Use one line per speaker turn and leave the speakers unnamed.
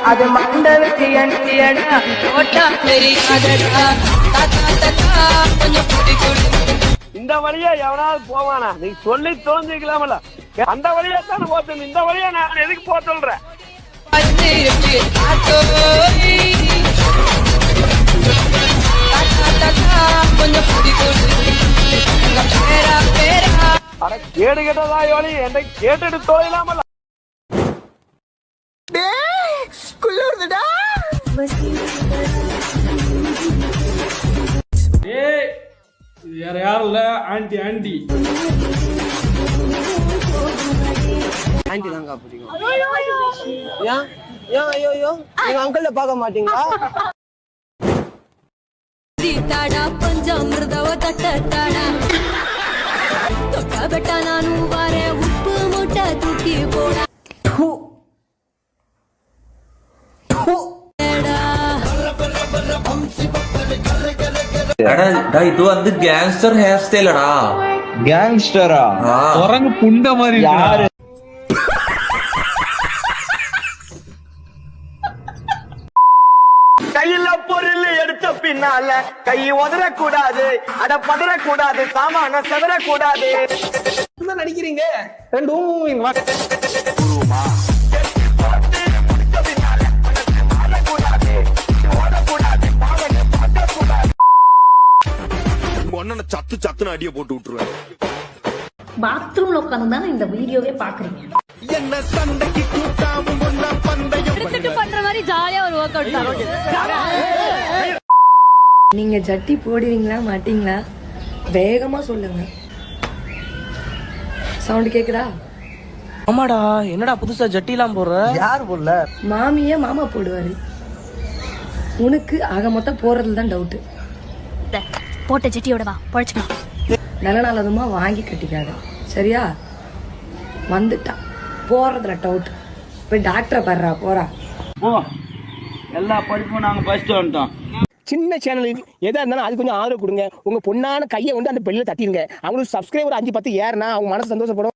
அது மண்டலுக்கு எண்ணியடா ஓட்டா தெரியாதடா கொஞ்சம் இந்த வழியா எவனாவது போவானா? நீ சொல்லி தோஞ்சிக்கலாமல. அந்த வழியா தானே போத்தணும். இந்த வழியா நான் எதுக்கு போக சொல்றேன்? அட கேடு கேட்டதா யோனி என்னை கேட்டுட்டு தொலைலாமல.
வேற யாரும் இல்ல, ஆண்டி ஆண்டி
ஆண்டி தாங்க பிடிக்கும். ஏன் ஏன் ஐயோ ஐயோ நீங்க அங்கிள் பார்க்க மாட்டீங்களா?
தாடா பஞ்சாமிர்தவ தட்டடாடா தொட்டா பெட்டா நானும் வரேன் உப்பு மூட்டை தூக்கி போடா
இது வந்து கேங்ஸ்டர் ஹேர் ஸ்டைலடா.
கேங்ஸ்டரா? குரங்கு புண்ட மாதிரி யாரு?
கையில பொருள் எடுத்த பின்னால கை உதறக்கூடாது, அட பதறக்கூடாது, சாமான செதறக்கூடாது.
நடிக்கிறீங்க ரெண்டும்
சத்து சத்துன்னு அடிய போட்டு விட்டுருவேன்.
பாத்ரூம்ல உட்கார்ந்து தானே இந்த வீடியோவே பாக்குறீங்க.
என்ன சண்டைக்கு கூட்டாவும் பந்தயம்
பண்ற மாதிரி ஜாலியா ஒரு ஒர்க் அவுட்.
நீங்க ஜட்டி போடுவீங்களா மாட்டீங்களா? வேகமா சொல்லுங்க. சவுண்ட் கேக்குதா?
ஆமாடா, என்னடா புதுசா ஜட்டி எல்லாம் போடுற? யார் போடல?
மாமியே மாமா போடுவாரு. உனக்கு ஆக மொத்தம் போறதுல தான் டவுட்.
போட்ட ஜட்டியோட வா பொழைச்சுக்கலாம்.
நல்ல நல்லதுமா வாங்கி கட்டிக்காத, சரியா? வந்துட்டான் போறதுல டவுட். போய் டாக்டரை பாடுறா போறா.
எல்லா படிப்பும் நாங்க படிச்சுட்டு வந்துட்டோம்.
சின்ன சேனலுக்கு எதா இருந்தாலும் அது கொஞ்சம் ஆதரவு கொடுங்க. உங்க பொண்ணான கையை வந்து அந்த பெல்ல தட்டிடுங்க. அவங்களுக்கு சப்ஸ்கிரைபர் 5-10 ஏறுனா அவங்க மனசு சந்தோஷப்படும்.